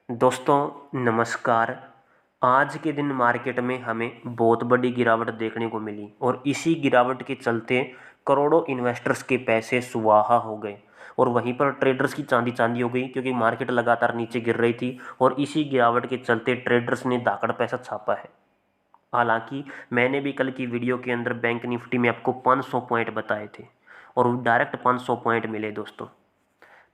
दोस्तों नमस्कार। आज के दिन मार्केट में हमें बहुत बड़ी गिरावट देखने को मिली और इसी गिरावट के चलते करोड़ों इन्वेस्टर्स के पैसे सुवाहा हो गए और वहीं पर ट्रेडर्स की चांदी चांदी हो गई क्योंकि मार्केट लगातार नीचे गिर रही थी और इसी गिरावट के चलते ट्रेडर्स ने धाकड़ पैसा छापा है। हालांकि मैंने भी कल की वीडियो के अंदर बैंक निफ्टी में आपको 500 पॉइंट बताए थे और डायरेक्ट 500 पॉइंट मिले दोस्तों।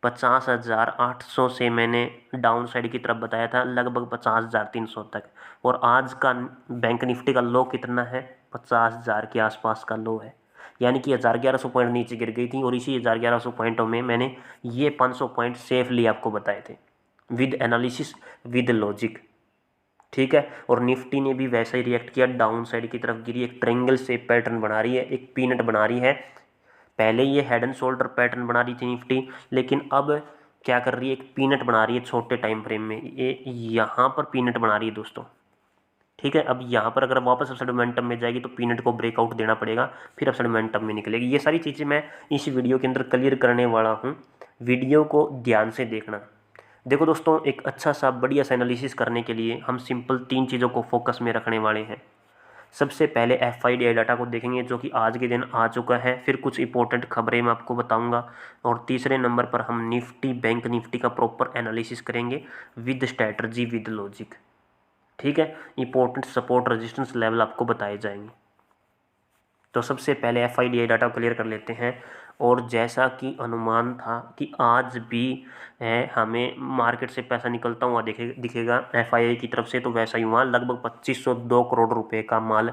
50,800 से मैंने डाउन साइड की तरफ बताया था लगभग 50,300 तक। और आज का बैंक निफ्टी का लो कितना है? 50,000 के आसपास का लो है, यानी कि 1,100 पॉइंट नीचे गिर गई थी और इसी 1,100 पॉइंटों में मैंने ये 500 पॉइंट सेफली आपको बताए थे विद एनालिसिस विद लॉजिक। ठीक है, और निफ्टी ने भी वैसा ही रिएक्ट किया, डाउन साइड की तरफ गिरी, एक ट्रायंगल से पैटर्न बना रही है, एक पीनट बना रही है। पहले ये हेड एंड शोल्डर पैटर्न बना रही थी निफ्टी, लेकिन अब क्या कर रही है? एक पीनट बना रही है छोटे टाइम फ्रेम में। ये यहाँ पर पीनट बना रही है दोस्तों। ठीक है, अब यहाँ पर अगर वापस अपसाइड मोमेंटम में जाएगी तो पीनट को ब्रेकआउट देना पड़ेगा, फिर अपसाइड मोमेंटम में निकलेगी। ये सारी चीज़ें मैं इस वीडियो के अंदर क्लियर करने वाला हूँ, वीडियो को ध्यान से देखना। देखो दोस्तों, एक अच्छा सा बढ़िया सा एनालिसिस करने के लिए हम सिंपल 3 चीज़ों को फोकस में रखने वाले हैं। सबसे पहले FIDI डाटा को देखेंगे जो कि आज के दिन आ चुका है, फिर कुछ इंपॉर्टेंट खबरें मैं आपको बताऊंगा और तीसरे नंबर पर हम निफ्टी बैंक निफ्टी का प्रॉपर एनालिसिस करेंगे विद स्ट्रैटेजी विद लॉजिक। ठीक है, इंपॉर्टेंट सपोर्ट रेजिस्टेंस लेवल आपको बताए जाएंगे। तो सबसे पहले FIDI डाटा क्लियर कर लेते हैं। और जैसा कि अनुमान था कि आज भी हमें मार्केट से पैसा निकलता हुआ दिखेगा FII की तरफ से, तो वैसा ही हुआ। लगभग 2502 करोड़ रुपए का माल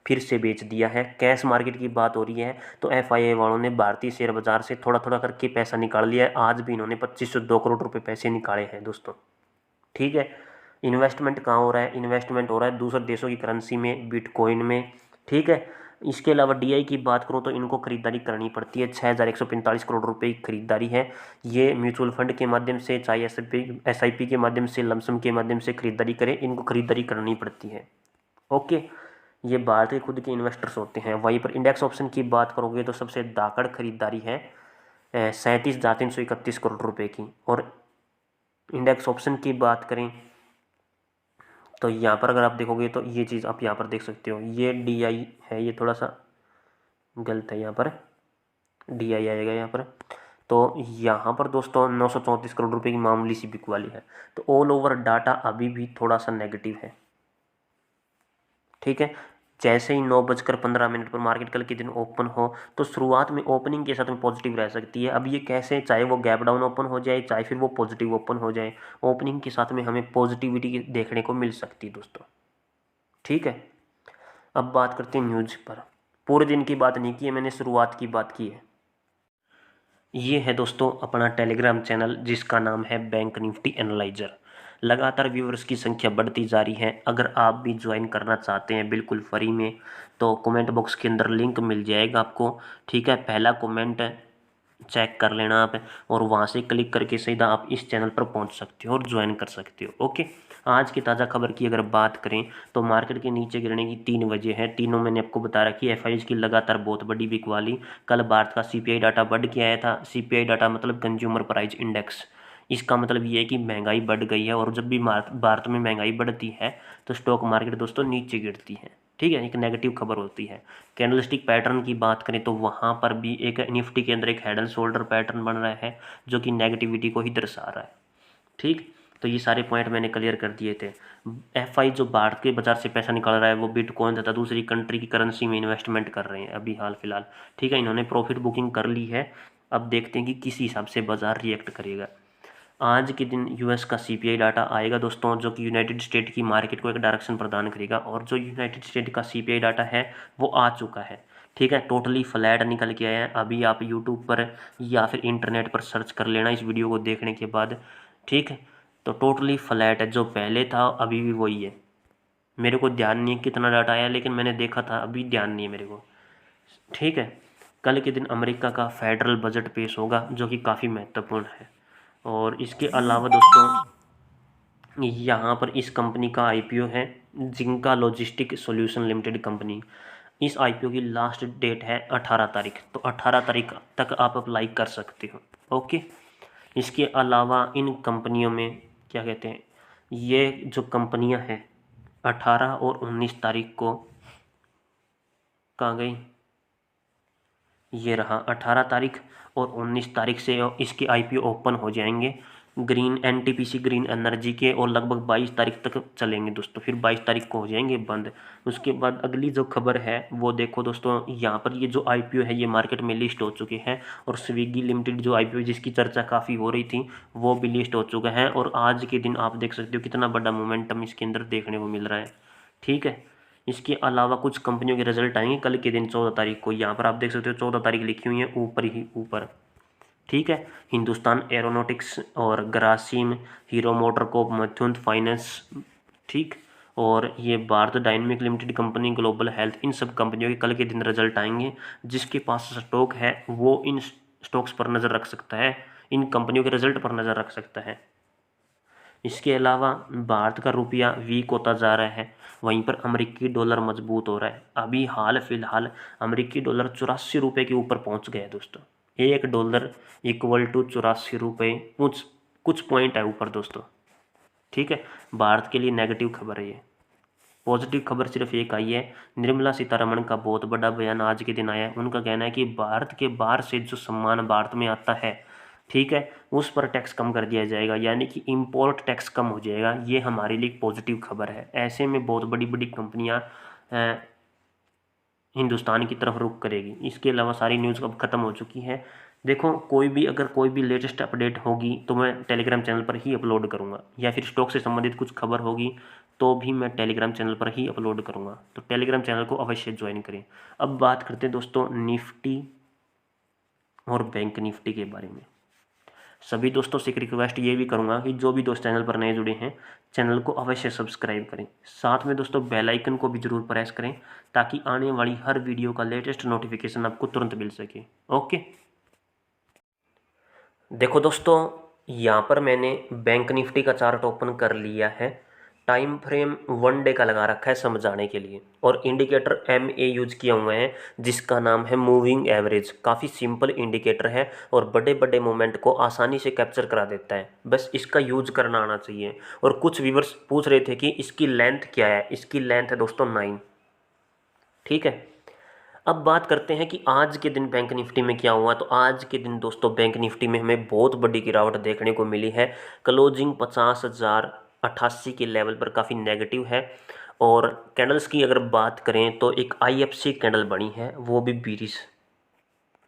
फिर से बेच दिया है। कैश मार्केट की बात हो रही है तो FII वालों ने भारतीय शेयर बाजार से थोड़ा थोड़ा करके पैसा निकाल लिया है। आज भी इन्होंने 2502 करोड़ रुपए पैसे निकाले हैं दोस्तों। ठीक है, इन्वेस्टमेंट कहाँ हो रहा है? इन्वेस्टमेंट हो रहा है दूसरे देशों की करेंसी में, बिटकॉइन में। ठीक है, इसके अलावा DI की बात करूँ तो इनको खरीदारी करनी पड़ती है। 6,145 करोड़ रुपए की खरीदारी है। ये म्यूचुअल फंड के माध्यम से, चाहे SIP के माध्यम से, लमसम के माध्यम से खरीदारी करें, इनको खरीदारी करनी पड़ती है। ओके, ये भारत के खुद के इन्वेस्टर्स होते हैं। वहीं पर इंडेक्स ऑप्शन की बात करोगे तो सबसे धाकड़ खरीदारी है 37,331 करोड़ रुपए की। और इंडेक्स ऑप्शन की बात करें तो यहाँ पर अगर आप देखोगे तो ये चीज़ आप यहाँ पर देख सकते हो, ये DI है, ये थोड़ा सा गलत है, यहाँ पर DI आएगा यहाँ पर। तो यहाँ पर दोस्तों 934 करोड़ रुपए की मामूली सी बिकवाली है। तो ऑल ओवर डाटा अभी भी थोड़ा सा नेगेटिव है। ठीक है, जैसे ही 9:15 पर मार्केट कल के दिन ओपन हो तो शुरुआत में ओपनिंग के साथ में पॉजिटिव रह सकती है। अब ये कैसे, चाहे वो गैप डाउन ओपन हो जाए, चाहे फिर वो पॉजिटिव ओपन हो जाए, ओपनिंग के साथ में हमें पॉजिटिविटी देखने को मिल सकती है दोस्तों। ठीक है, अब बात करते हैं न्यूज़ पर। पूरे दिन की बात नहीं की है मैंने, शुरुआत की बात की है। ये है दोस्तों अपना टेलीग्राम चैनल जिसका नाम है बैंक निफ्टी एनालाइजर। लगातार व्यूअर्स की संख्या बढ़ती जा रही है। अगर आप भी ज्वाइन करना चाहते हैं बिल्कुल फ्री में तो कमेंट बॉक्स के अंदर लिंक मिल जाएगा आपको। ठीक है, पहला कमेंट चेक कर लेना आप और वहाँ से क्लिक करके सीधा आप इस चैनल पर पहुँच सकते हो और ज्वाइन कर सकते हो। ओके, आज की ताज़ा खबर की अगर बात करें तो मार्केट के नीचे गिरने की 3 वजह है। तीनों मैंने आपको बता रखी है। FIs की लगातार बहुत बड़ी बिकवाली। कल भारत का CPI डाटा बढ़ के आया था। CPI डाटा मतलब कंज्यूमर प्राइस इंडेक्स। इसका मतलब ये है कि महंगाई बढ़ गई है और जब भी भारत में महंगाई बढ़ती है तो स्टॉक मार्केट दोस्तों नीचे गिरती है। ठीक है, एक नेगेटिव खबर होती है। कैंडलस्टिक पैटर्न की बात करें तो वहाँ पर भी एक निफ्टी के अंदर एक हेड एंड शोल्डर पैटर्न बन रहा है जो कि नेगेटिविटी को ही दर्शा रहा है। ठीक, तो ये सारे पॉइंट मैंने क्लियर कर दिए थे। FI जो भारत के बाजार से पैसा निकाल रहा है वो बिटकॉइन तथा दूसरी कंट्री की करेंसी में इन्वेस्टमेंट कर रहे हैं अभी हाल फिलहाल। ठीक है, इन्होंने प्रॉफिट बुकिंग कर ली है। अब देखते हैं कि किस हिसाब से बाजार रिएक्ट करेगा। आज के दिन US का CPI डाटा आएगा दोस्तों, जो कि यूनाइटेड स्टेट की मार्केट को एक डायरेक्शन प्रदान करेगा। और जो यूनाइटेड स्टेट का CPI डाटा है वो आ चुका है। ठीक है, टोटली फ्लैट निकल के आया है। अभी आप यूट्यूब पर या फिर इंटरनेट पर सर्च कर लेना इस वीडियो को देखने के बाद। ठीक है, तो टोटली फ्लैट है, जो पहले था अभी भी वही है। मेरे को ध्यान नहीं है कितना डाटा आया, लेकिन मैंने देखा था, अभी ध्यान नहीं है मेरे को। ठीक है, कल के दिन अमेरिका का फेडरल बजट पेश होगा जो कि काफ़ी महत्वपूर्ण है। और इसके अलावा दोस्तों यहाँ पर इस कंपनी का IPO है, जिंका लॉजिस्टिक सॉल्यूशन लिमिटेड कंपनी। इस IPO की लास्ट डेट है 18 तारीख, तो 18 तारीख तक आप अप्लाई कर सकते हो। ओके, इसके अलावा इन कंपनियों में क्या कहते हैं, ये जो कंपनियां हैं 18 और 19 तारीख को कहाँ गई, ये रहा 18 तारीख और 19 तारीख से इसके आईपीओ ओपन हो जाएंगे ग्रीन एनटीपीसी ग्रीन एनर्जी के, और लगभग 22 तारीख तक चलेंगे दोस्तों, फिर 22 तारीख को हो जाएंगे बंद। उसके बाद अगली जो खबर है वो देखो दोस्तों, यहाँ पर ये जो आईपीओ है ये मार्केट में लिस्ट हो चुके हैं, और स्विगी लिमिटेड जो आईपीओ जिसकी चर्चा काफ़ी हो रही थी वो भी लिस्ट हो चुका है, और आज के दिन आप देख सकते हो कितना बड़ा मोमेंटम इसके अंदर देखने को मिल रहा है। ठीक है, इसके अलावा कुछ कंपनियों के रिजल्ट आएंगे कल के दिन 14 तारीख को, यहाँ पर आप देख सकते हो 14 तारीख लिखी हुई है ऊपर ही ऊपर। ठीक है, हिंदुस्तान एरोनॉटिक्स और ग्रासिम, हीरो मोटरकॉप, मथुंत फाइनेंस, ठीक, और ये Bharat Dynamic Limited company, Global Health, इन सब कंपनियों के कल के दिन रिजल्ट आएंगे। जिसके पास स्टॉक है वो इन स्टॉक्स पर नज़र रख सकता है, इन कंपनियों के रिजल्ट पर नज़र रख सकता है। इसके अलावा भारत का रुपया वीक होता जा रहा है, वहीं पर अमेरिकी डॉलर मजबूत हो रहा है। अभी हाल फिलहाल अमेरिकी डॉलर 84 रुपये के ऊपर पहुंच गया है दोस्तों, $1 = 84 रुपये, कुछ पॉइंट है ऊपर दोस्तों। ठीक है, भारत के लिए नेगेटिव खबर है ये। पॉजिटिव खबर सिर्फ एक आई है, निर्मला सीतारमण का बहुत बड़ा बयान आज के दिन आया है। उनका कहना है कि भारत के बाहर से जो सामान भारत में आता है, ठीक है, उस पर टैक्स कम कर दिया जाएगा, यानी कि इंपोर्ट टैक्स कम हो जाएगा। ये हमारे लिए पॉजिटिव खबर है। ऐसे में बहुत बड़ी बड़ी कंपनियां हिंदुस्तान की तरफ रुख करेगी। इसके अलावा सारी न्यूज़ अब ख़त्म हो चुकी है। देखो, अगर कोई भी लेटेस्ट अपडेट होगी तो मैं टेलीग्राम चैनल पर ही अपलोड करूँगा, या फिर स्टॉक से संबंधित कुछ खबर होगी तो भी मैं टेलीग्राम चैनल पर ही अपलोड करूँगा, तो टेलीग्राम चैनल को अवश्य ज्वाइन करें। अब बात करते हैं दोस्तों निफ्टी और बैंक निफ्टी के बारे में। सभी दोस्तों से एक रिक्वेस्ट ये भी करूंगा कि जो भी दोस्त चैनल पर नए जुड़े हैं चैनल को अवश्य सब्सक्राइब करें, साथ में दोस्तों बेल आइकन को भी जरूर प्रेस करें ताकि आने वाली हर वीडियो का लेटेस्ट नोटिफिकेशन आपको तुरंत मिल सके। ओके, देखो दोस्तों, यहाँ पर मैंने बैंक निफ्टी का चार्ट ओपन कर लिया है। टाइम फ्रेम 1 डे का लगा रखा है समझाने के लिए, और इंडिकेटर MA यूज किया हुआ है जिसका नाम है मूविंग एवरेज। काफ़ी सिंपल इंडिकेटर है और बड़े बड़े मोमेंट को आसानी से कैप्चर करा देता है, बस इसका यूज करना आना चाहिए। और कुछ व्यूवर्स पूछ रहे थे कि इसकी लेंथ क्या है, इसकी लेंथ है दोस्तों 9। ठीक है, अब बात करते हैं कि आज के दिन बैंक निफ्टी में क्या हुआ। तो आज के दिन दोस्तों बैंक निफ्टी में हमें बहुत बड़ी गिरावट देखने को मिली है। क्लोजिंग 50,088 के लेवल पर काफ़ी नेगेटिव है, और कैंडल्स की अगर बात करें तो एक IFC कैंडल बनी है, वो भी बीरिश,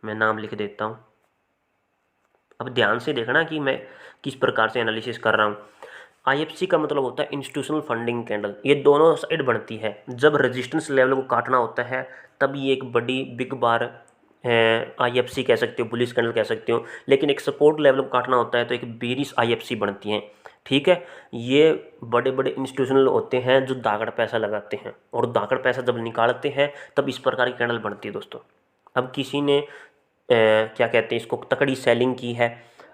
मैं नाम लिख देता हूँ। अब ध्यान से देखना कि मैं किस प्रकार से एनालिसिस कर रहा हूँ। IFC का मतलब होता है इंस्टीट्यूशनल फंडिंग कैंडल। ये दोनों साइड बनती है, जब रेजिस्टेंस लेवल को काटना होता है तब ये एक बड़ी बिग बार IFC कह सकते हो, बुलिश कैंडल कह सकते हो, लेकिन एक सपोर्ट लेवल को काटना होता है तो एक बेरिश IFC बनती हैं। ठीक है, ये बड़े बड़े इंस्टीट्यूशनल होते हैं जो दागड़ पैसा लगाते हैं, और दागड़ पैसा जब निकालते हैं तब इस प्रकार की कैंडल बनती है दोस्तों। अब किसी ने क्या कहते हैं इसको, तकड़ी सेलिंग की है,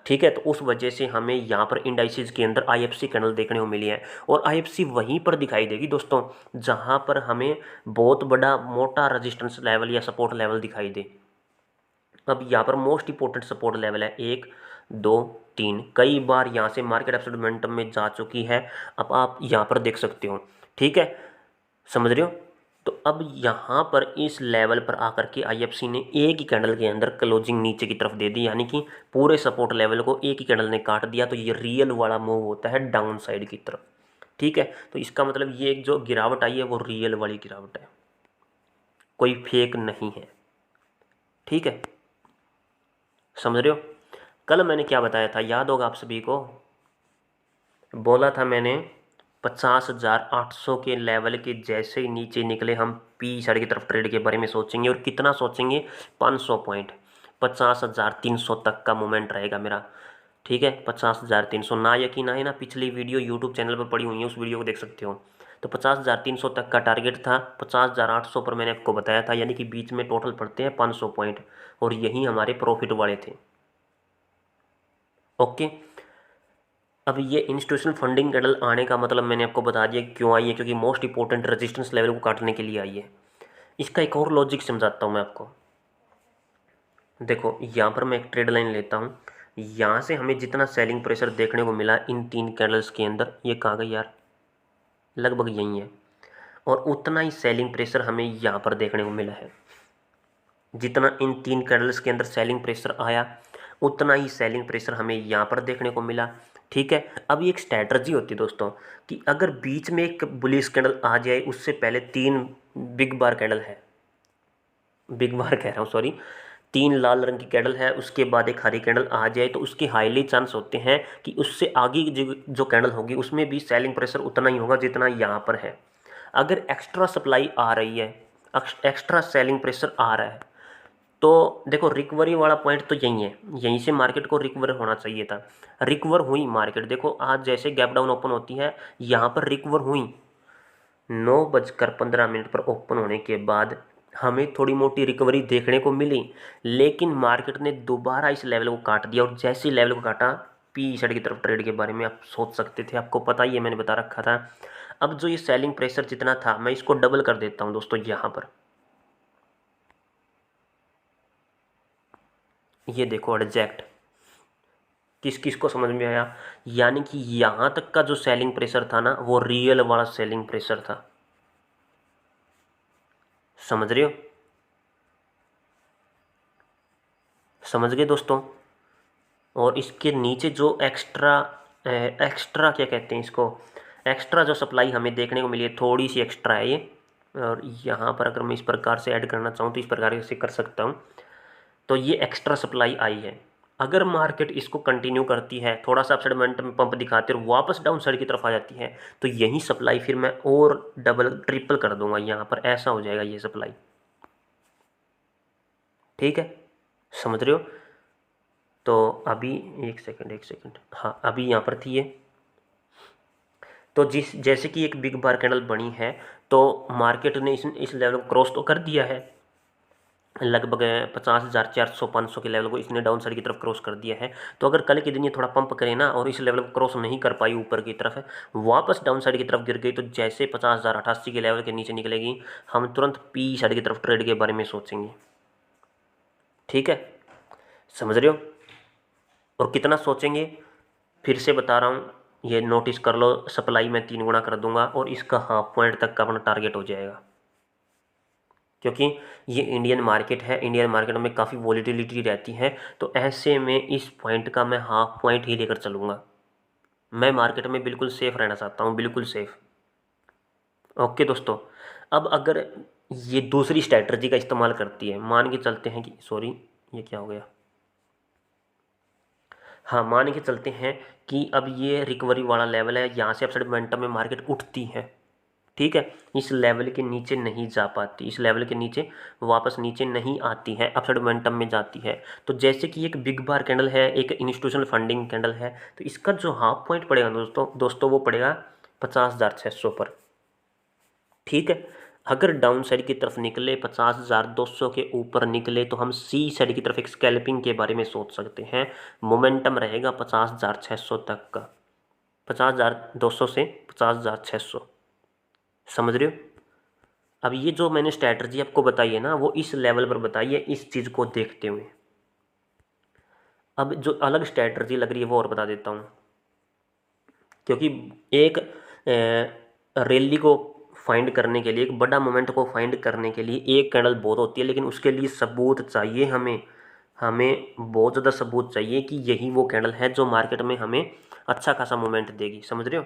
ठीक है, तो उस वजह से हमें यहाँ पर इंडाइसिस के अंदर IFC कैंडल देखने को मिली है। और IFC वहीं पर दिखाई देगी दोस्तों जहाँ पर हमें बहुत बड़ा मोटा रेजिस्टेंस लेवल या सपोर्ट लेवल दिखाई दे। अब यहाँ पर मोस्ट इंपॉर्टेंट सपोर्ट लेवल है 1, 2, 3। कई बार यहाँ से मार्केट एब्सोल्यूट मोमेंटम में जा चुकी है, अब आप यहाँ पर देख सकते हो। ठीक है, समझ रहे हो। तो अब यहाँ पर इस लेवल पर आकर के IFC ने एक ही कैंडल के अंदर क्लोजिंग नीचे की तरफ दे दी, यानी कि पूरे सपोर्ट लेवल को एक ही कैंडल ने काट दिया। तो ये रियल वाला मूव होता है डाउन साइड की तरफ। ठीक है, तो इसका मतलब ये एक जो गिरावट आई है वो रियल वाली गिरावट है, कोई फेक नहीं है। ठीक है, समझ रहे हो। कल मैंने क्या बताया था, याद होगा आप सभी को, बोला था मैंने 50,800 के लेवल के जैसे ही नीचे निकले हम पी साइड की तरफ ट्रेड के बारे में सोचेंगे, और कितना सोचेंगे, 500 पॉइंट, 50,300 तक का मूवमेंट रहेगा मेरा। ठीक है, 50,300। ना यकीन आए ना, पिछली वीडियो यूट्यूब चैनल पर पड़ी हुई है, उस वीडियो को देख सकते हो। तो 50,300 तक का टारगेट था, 50,800 पर मैंने आपको बताया था, यानी कि बीच में टोटल पड़ते हैं 500 पॉइंट, और यही हमारे प्रॉफिट वाले थे। ओके, अब ये इंस्टीट्यूशनल फंडिंग कैंडल आने का मतलब मैंने आपको बता दिया क्यों आई है, क्योंकि मोस्ट इंपॉर्टेंट रेजिस्टेंस लेवल को काटने के लिए आई है। इसका एक और लॉजिक समझाता हूँ मैं आपको। देखो, यहाँ पर मैं एक ट्रेड लाइन लेता हूँ, यहाँ से हमें जितना सेलिंग प्रेशर देखने को मिला इन 3 कैंडल्स के अंदर, ये कहाँ गई यार, लगभग यही है, और उतना ही सेलिंग प्रेशर हमें यहाँ पर देखने को मिला है। जितना इन 3 कैंडल्स के अंदर सेलिंग प्रेशर आया उतना ही सेलिंग प्रेशर हमें यहाँ पर देखने को मिला। ठीक है, अब ये एक स्ट्रैटजी होती है दोस्तों कि अगर बीच में एक बुलिश कैंडल आ जाए, उससे पहले 3 बिग बार कैंडल है, बिग बार कह रहा हूँ सॉरी, 3 लाल रंग की कैंडल है, उसके बाद एक हरी कैंडल आ जाए, तो उसके हाईली चांस होते हैं कि उससे आगे की जो कैंडल होगी उसमें भी सेलिंग प्रेशर उतना ही होगा जितना यहाँ पर है। अगर एक्स्ट्रा सप्लाई आ रही है, एक्स्ट्रा सेलिंग प्रेशर आ रहा है, तो देखो रिकवरी वाला पॉइंट तो यही है, यहीं से मार्केट को रिकवर होना चाहिए था। रिकवर हुई मार्केट, देखो आज जैसे गैप डाउन ओपन होती है यहाँ पर रिकवर हुई, 9:15 पर ओपन होने के बाद हमें थोड़ी मोटी रिकवरी देखने को मिली, लेकिन मार्केट ने दोबारा इस लेवल को काट दिया, और जैसे लेवल को काटा, पी साइड की तरफ ट्रेड के बारे में आप सोच सकते थे, आपको पता ही है, मैंने बता रखा था। अब जो ये सेलिंग प्रेशर जितना था, मैं इसको डबल कर देता हूँ दोस्तों यहाँ पर, ये देखो एडजैक्ट, किस किस को समझ में आया, यानी कि यहाँ तक का जो सेलिंग प्रेशर था ना, वो रियल वाला सेलिंग प्रेशर था, समझ रहे हो, समझ गए दोस्तों। और इसके नीचे जो एक्स्ट्रा एक्स्ट्रा क्या कहते हैं इसको, एक्स्ट्रा जो सप्लाई हमें देखने को मिली है, थोड़ी सी एक्स्ट्रा है ये, और यहाँ पर अगर मैं इस प्रकार से ऐड करना चाहूँ तो इस प्रकार से कर सकता हूँ। तो ये एक्स्ट्रा सप्लाई आई है, अगर मार्केट इसको कंटिन्यू करती है, थोड़ा सा अपसाइड मोमेंटम पंप दिखाती है और वापस डाउन साइड की तरफ आ जाती है, तो यही सप्लाई फिर मैं और डबल ट्रिपल कर दूंगा यहाँ पर, ऐसा हो जाएगा ये सप्लाई। ठीक है, समझ रहे हो। तो अभी एक सेकंड, एक सेकंड, हाँ अभी यहाँ पर थी ये, तो जिस जैसे कि एक बिग बार कैंडल बनी है, तो मार्केट ने इस लेवल को क्रॉस तो कर दिया है, लगभग 50,400 500 के लेवल को इसने डाउन साइड की तरफ क्रॉस कर दिया है। तो अगर कल के दिन ये थोड़ा पंप करे ना और इस लेवल को क्रॉस नहीं कर पाई ऊपर की तरफ, वापस डाउन साइड की तरफ गिर गई, तो जैसे 50,088 के लेवल के नीचे निकलेगी, हम तुरंत पी साइड की तरफ ट्रेड के बारे में सोचेंगे। ठीक है, समझ रहे हो। और कितना सोचेंगे, फिर से बता रहा हूँ, ये नोटिस कर लो, सप्लाई में 3 गुना कर दूंगा और इसका हाफ पॉइंट तक का अपना टारगेट हो जाएगा, क्योंकि ये इंडियन मार्केट है, इंडियन मार्केट में काफ़ी वॉलीटिलिटी रहती है, तो ऐसे में इस पॉइंट का मैं हाफ पॉइंट ही लेकर चलूँगा। मैं मार्केट में बिल्कुल सेफ रहना चाहता हूँ, बिल्कुल सेफ। ओके दोस्तों, अब अगर ये दूसरी स्ट्रैटेजी का इस्तेमाल करती है, मान के चलते हैं कि, सॉरी ये क्या हो गया, हाँ मान के चलते हैं कि अब ये रिकवरी वाला लेवल है, यहाँ से अपसाइड मोमेंटम में मार्केट उठती है, ठीक है, इस लेवल के नीचे नहीं जा पाती, इस लेवल के नीचे वापस नीचे नहीं आती है, अपसाइड मोमेंटम में जाती है। तो जैसे कि एक बिग बार कैंडल है, एक इंस्टीट्यूशनल फंडिंग कैंडल है, तो इसका जो हाफ पॉइंट पड़ेगा दोस्तों वो पड़ेगा 50,600 पर। ठीक है, अगर डाउन साइड की तरफ निकले 50,200 के ऊपर निकले, तो हम सी साइड की तरफ एक स्कैल्पिंग के बारे में सोच सकते हैं। मोमेंटम रहेगा 50,600 तक का, 50,200 से 50,600, समझ रहे हो। अब ये जो मैंने स्ट्रैटेजी आपको बताई है ना, वो इस लेवल पर बताई है, इस चीज़ को देखते हुए। अब जो अलग स्ट्रैटेजी लग रही है वो और बता देता हूँ, क्योंकि एक रैली को फाइंड करने के लिए, एक बड़ा मोमेंट को फाइंड करने के लिए एक कैंडल बहुत होती है, लेकिन उसके लिए सबूत चाहिए हमें, हमें बहुत ज़्यादा सबूत चाहिए कि यही वो कैंडल है जो मार्केट में हमें अच्छा खासा मोमेंट देगी, समझ रहे हो।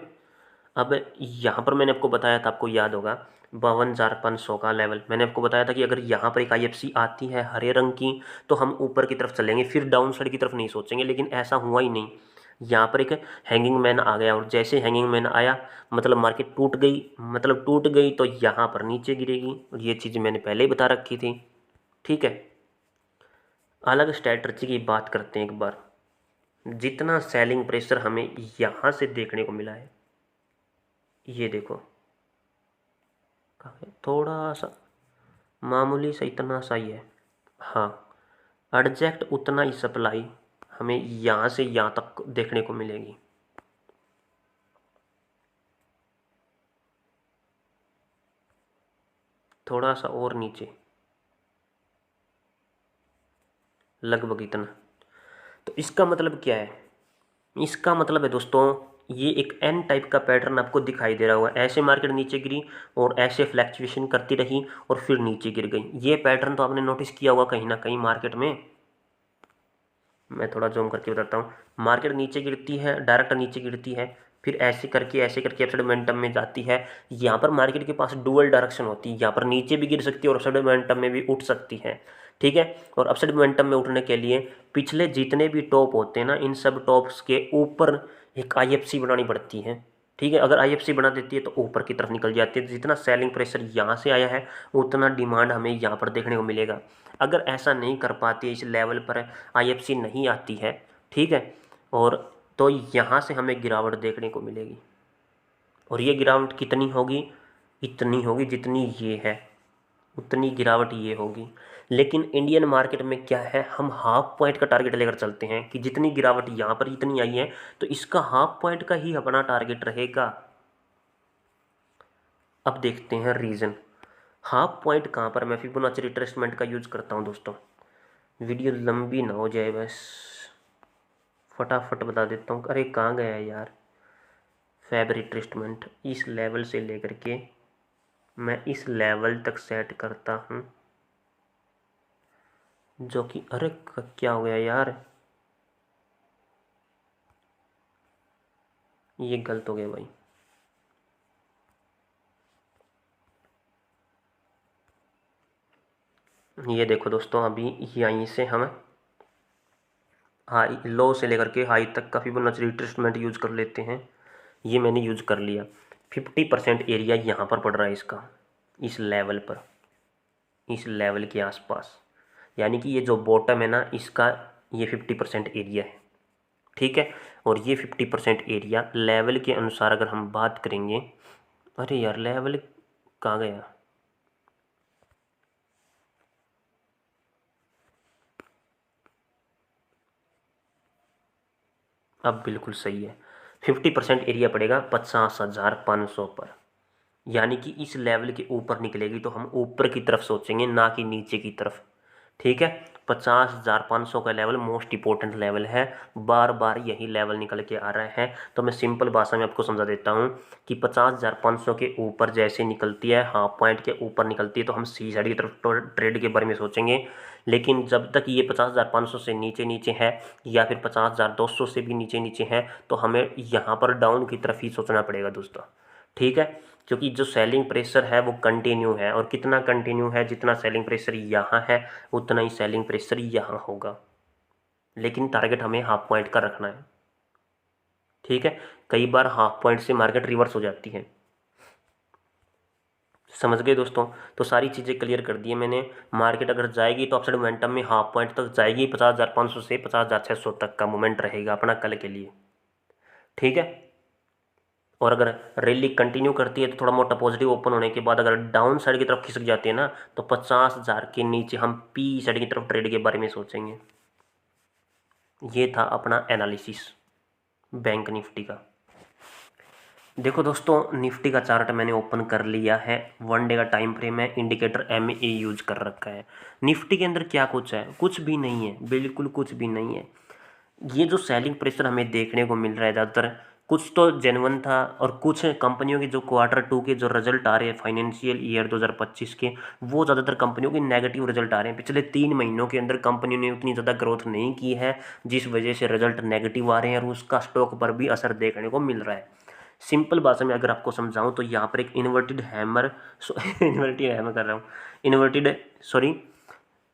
अब यहाँ पर मैंने आपको बताया था, आपको याद होगा 52,500 का लेवल, मैंने आपको बताया था कि अगर यहाँ पर एक आईएफसी आती है हरे रंग की, तो हम ऊपर की तरफ चलेंगे, फिर डाउन साइड की तरफ नहीं सोचेंगे, लेकिन ऐसा हुआ ही नहीं। यहाँ पर एक हैंगिंग मैन आ गया, और जैसे हैंगिंग मैन आया मतलब मार्केट टूट गई, मतलब टूट गई तो यहाँ पर नीचे गिरेगी, और ये चीज़ मैंने पहले ही बता रखी थी। ठीक है, अलग स्ट्रैटेजी की बात करते हैं एक बार। जितना सेलिंग प्रेशर हमें यहाँ से देखने को मिला है, ये देखो थोड़ा सा मामूली सा, इतना सा ही है, हाँ एडजैक्ट उतना ही सप्लाई हमें यहाँ से यहाँ तक देखने को मिलेगी। थोड़ा सा और नीचे, लगभग इतना। तो इसका मतलब क्या है? इसका मतलब है दोस्तों, ये एक एन टाइप का पैटर्न आपको दिखाई दे रहा होगा। ऐसे मार्केट नीचे गिरी और ऐसे फ्लैक्चुएशन करती रही और फिर नीचे गिर गई। ये पैटर्न तो आपने नोटिस किया होगा कहीं ना कहीं मार्केट में। मैं थोड़ा जूम करके बताता हूँ। मार्केट नीचे गिरती है, डायरेक्ट नीचे गिरती है, फिर ऐसे करके अपसाइड मोमेंटम में जाती है। यहाँ पर मार्केट के पास डुअल डायरेक्शन होती है, यहाँ पर नीचे भी गिर सकती है और अपसाइड मोमेंटम में भी उठ सकती है। ठीक है, और अपसाइड मोमेंटम में उठने के लिए पिछले जितने भी टॉप होते हैं ना, इन सब टॉप्स के ऊपर एक आईएफसी बनानी पड़ती है। ठीक है, अगर आईएफसी बना देती है तो ऊपर की तरफ निकल जाती है। जितना सेलिंग प्रेशर यहाँ से आया है उतना डिमांड हमें यहाँ पर देखने को मिलेगा। अगर ऐसा नहीं कर पाती है, इस लेवल पर आईएफसी नहीं आती है, ठीक है, और तो यहाँ से हमें गिरावट देखने को मिलेगी। और ये गिरावट कितनी होगी? इतनी होगी जितनी ये है, उतनी गिरावट ये होगी। लेकिन इंडियन मार्केट में क्या है, हम हाफ पॉइंट का टारगेट लेकर चलते हैं कि जितनी गिरावट यहाँ पर इतनी आई है तो इसका हाफ पॉइंट का ही अपना टारगेट रहेगा। अब देखते हैं रीज़न। हाफ पॉइंट कहाँ पर मैं फिबोनाची रिट्रेसमेंट का यूज़ करता हूँ दोस्तों। वीडियो लंबी ना हो जाए, बस फटाफट बता देता हूँ। अरे कहाँ गया है यार? फैब रिट्रेसमेंट इस लेवल से लेकर के मैं इस लेवल तक सेट करता हूँ, जो कि अरे क्या हो गया यार, ये गलत हो गया भाई। ये देखो दोस्तों, अभी यहीं से हम हाई लो से लेकर के हाई तक का फिबोनाची रिट्रेसमेंट यूज़ कर लेते हैं। ये मैंने यूज़ कर लिया। 50% एरिया यहाँ पर पड़ रहा है इसका, इस लेवल पर, इस लेवल के आसपास। यानी कि ये जो बॉटम है ना इसका, ये 50% एरिया है। ठीक है, और ये 50% एरिया लेवल के अनुसार अगर हम बात करेंगे, अरे यार लेवल कहाँ गया? अब बिल्कुल सही है। 50% एरिया पड़ेगा 50,500 पर। यानी कि इस लेवल के ऊपर निकलेगी तो हम ऊपर की तरफ सोचेंगे, ना कि नीचे की तरफ। ठीक है, 50,500 का लेवल मोस्ट इंपॉर्टेंट लेवल है। बार बार यही लेवल निकल के आ रहा है। तो मैं सिंपल भाषा में आपको समझा देता हूँ कि 50,500 के ऊपर जैसे निकलती है, हाफ पॉइंट के ऊपर निकलती है, तो हम सी साइड की तरफ ट्रेड के बारे में सोचेंगे। लेकिन जब तक ये 50,500 से नीचे नीचे है या फिर 50,200 से भी नीचे नीचे है तो हमें यहाँ पर डाउन की तरफ ही सोचना पड़ेगा दोस्तों। ठीक है, क्योंकि जो सेलिंग प्रेशर है वो कंटिन्यू है, और कितना कंटिन्यू है, जितना सेलिंग प्रेशर यहाँ है उतना ही सेलिंग प्रेशर यहाँ होगा। लेकिन टारगेट हमें हाफ पॉइंट का रखना है। ठीक है, कई बार हाफ पॉइंट से मार्केट रिवर्स हो जाती है। समझ गए दोस्तों? तो सारी चीज़ें क्लियर कर दी है मैंने। मार्केट अगर जाएगी तो अपसाइड मोमेंटम में हाफ पॉइंट तक जाएगी, 50,500 से 50,600 तक का मोमेंट रहेगा अपना कल के लिए। ठीक है, और अगर रैली कंटिन्यू करती है तो थोड़ा मोटा पॉजिटिव ओपन होने के बाद अगर डाउन साइड की तरफ खिसक जाती है ना, तो 50,000 के नीचे हम पी साइड की तरफ ट्रेड के बारे में सोचेंगे। ये था अपना एनालिसिस बैंक निफ्टी का। देखो दोस्तों, निफ्टी का चार्ट मैंने ओपन कर लिया है। 1 डे का टाइम फ्रेम है, इंडिकेटर MA यूज कर रखा है। निफ्टी के अंदर क्या कुछ है? कुछ भी नहीं है, बिल्कुल कुछ भी नहीं है। ये जो सेलिंग प्रेशर हमें देखने को मिल रहा है ज़्यादातर, कुछ तो जेन्युइन था और कुछ कंपनियों के जो Q2 के जो रिजल्ट आ रहे हैं फाइनेंशियल ईयर 2025 के, वो ज़्यादातर कंपनियों के नेगेटिव रिजल्ट आ रहे हैं। पिछले 3 महीनों के अंदर कंपनियों ने उतनी ज़्यादा ग्रोथ नहीं की है, जिस वजह से रिजल्ट नेगेटिव आ रहे हैं और उसका स्टॉक पर भी असर देखने को मिल रहा है। सिंपल भाषा में अगर आपको समझाऊं तो यहाँ पर एक इन्वर्टेड हैमर इन्वर्टेड हैमर कर रहा हूँ, इन्वर्टेड सॉरी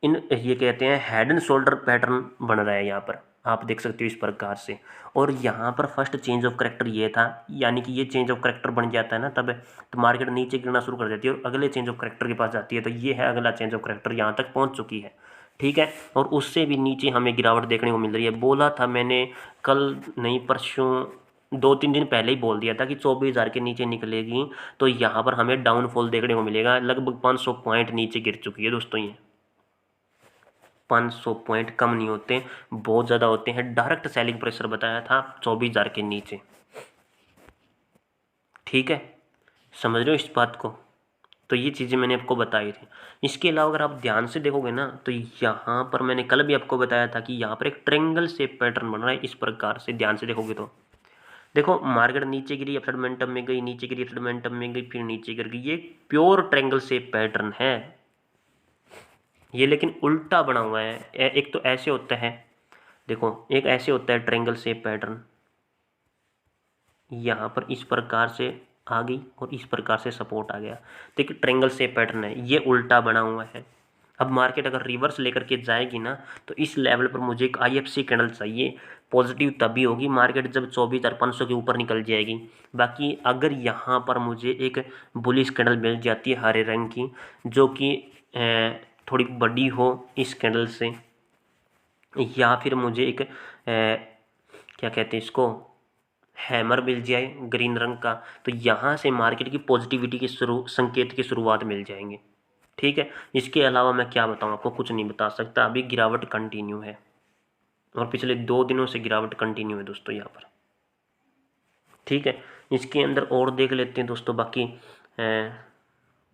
इन ये कहते हैं हेड एंड शोल्डर पैटर्न बन रहा है यहाँ पर, आप देख सकते हो इस प्रकार से। और यहाँ पर फर्स्ट चेंज ऑफ करेक्टर ये था, यानी कि ये चेंज ऑफ करेक्टर बन जाता है ना तब तो मार्केट नीचे गिरना शुरू कर देती है और अगले चेंज ऑफ करेक्टर के पास जाती है। तो ये है अगला चेंज ऑफ करेक्टर, यहाँ तक पहुँच चुकी है। ठीक है, और उससे भी नीचे हमें गिरावट देखने को मिल रही है। बोला था मैंने कल नहीं परसों, 2-3 दिन पहले ही बोल दिया था कि 24,000 के नीचे निकलेगी तो यहाँ पर हमें डाउनफॉल देखने को मिलेगा। लगभग 500 पॉइंट नीचे गिर चुकी है दोस्तों। ये 500 पॉइंट कम नहीं होते, बहुत ज़्यादा होते हैं। डायरेक्ट सेलिंग प्रेशर बताया था 24,000 के नीचे। ठीक है, समझ रहे हो इस बात को? तो ये चीज़ें मैंने आपको बताई थी। इसके अलावा अगर आप ध्यान से देखोगे ना तो यहाँ पर मैंने कल भी आपको बताया था कि यहाँ पर एक ट्रेंगल शेप पैटर्न बन रहा है इस प्रकार से, ध्यान से देखोगे तो देखो मार्केट नीचे गिरी, अपसाइड मोमेंटम में गई, नीचे गिरी, अपसाइड मोमेंटम में गई, फिर नीचे गिर गई। ये प्योर ट्रायंगल शेप पैटर्न है ये, लेकिन उल्टा बना हुआ है। एक तो ऐसे होता है, देखो एक ऐसे होता है ट्रायंगल शेप पैटर्न, यहाँ पर इस प्रकार से आ गई और इस प्रकार से सपोर्ट आ गया। देखिए ट्रायंगल शेप पैटर्न है, ये उल्टा बना हुआ है। अब मार्केट अगर रिवर्स लेकर के जाएगी ना तो इस लेवल पर मुझे एक IFC कैंडल चाहिए। पॉजिटिव तभी होगी मार्केट जब 24,500 के ऊपर निकल जाएगी। बाकी अगर यहाँ पर मुझे एक बुलिश कैंडल मिल जाती है हरे रंग की, जो कि थोड़ी बड़ी हो इस कैंडल से, या फिर मुझे एक क्या कहते हैं इसको, हैमर मिल जाए ग्रीन रंग का, तो यहाँ से मार्केट की पॉजिटिविटी के संकेत की शुरुआत मिल जाएंगे। ठीक है, इसके अलावा मैं क्या बताऊँ आपको, कुछ नहीं बता सकता। अभी गिरावट कंटिन्यू है और पिछले 2 दिनों से गिरावट कंटिन्यू है दोस्तों यहाँ पर। ठीक है, इसके अंदर और देख लेते हैं दोस्तों। बाकी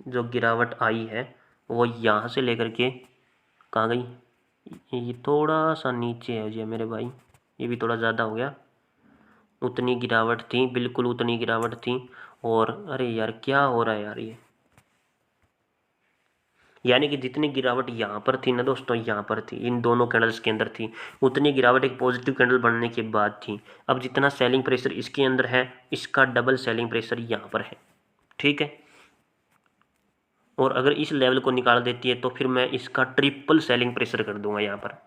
जो गिरावट आई है वो यहाँ से लेकर के कहाँ गई, ये थोड़ा सा नीचे है जी मेरे भाई, ये भी थोड़ा ज़्यादा हो गया। उतनी गिरावट थी, बिल्कुल उतनी गिरावट थी। और अरे यार क्या हो रहा है यार, ये यानी कि जितनी गिरावट यहाँ पर थी ना दोस्तों, यहाँ पर थी इन दोनों कैंडल्स के अंदर थी, उतनी गिरावट एक पॉजिटिव कैंडल बनने के बाद थी। अब जितना सेलिंग प्रेशर इसके अंदर है, इसका डबल सेलिंग प्रेशर यहाँ पर है। ठीक है, और अगर इस लेवल को निकाल देती है तो फिर मैं इसका ट्रिपल सेलिंग प्रेशर कर दूंगा यहाँ पर।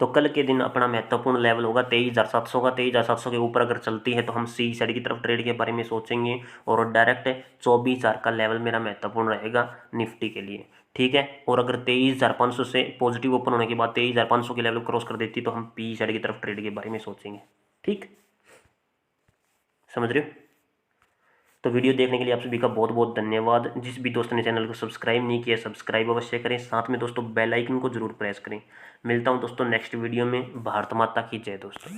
तो कल के दिन अपना महत्वपूर्ण लेवल होगा 23,700 का। 23,700 के ऊपर अगर चलती है तो हम सी साइड की तरफ ट्रेड के बारे में सोचेंगे, और डायरेक्ट 24,000 का लेवल मेरा महत्वपूर्ण रहेगा निफ्टी के लिए। ठीक है, और अगर 23,500 से पॉजिटिव ओपन होने के बाद 23,500 के लेवल क्रॉस कर देती तो हम पी साइड की तरफ ट्रेड के बारे में सोचेंगे। ठीक, समझ रहे हो? तो वीडियो देखने के लिए आप सभी का बहुत बहुत धन्यवाद। जिस भी दोस्त ने चैनल को सब्सक्राइब नहीं किया, सब्सक्राइब अवश्य करें। साथ में दोस्तों बेल आइकन को जरूर प्रेस करें। मिलता हूं दोस्तों नेक्स्ट वीडियो में। भारत माता की जय दोस्तों।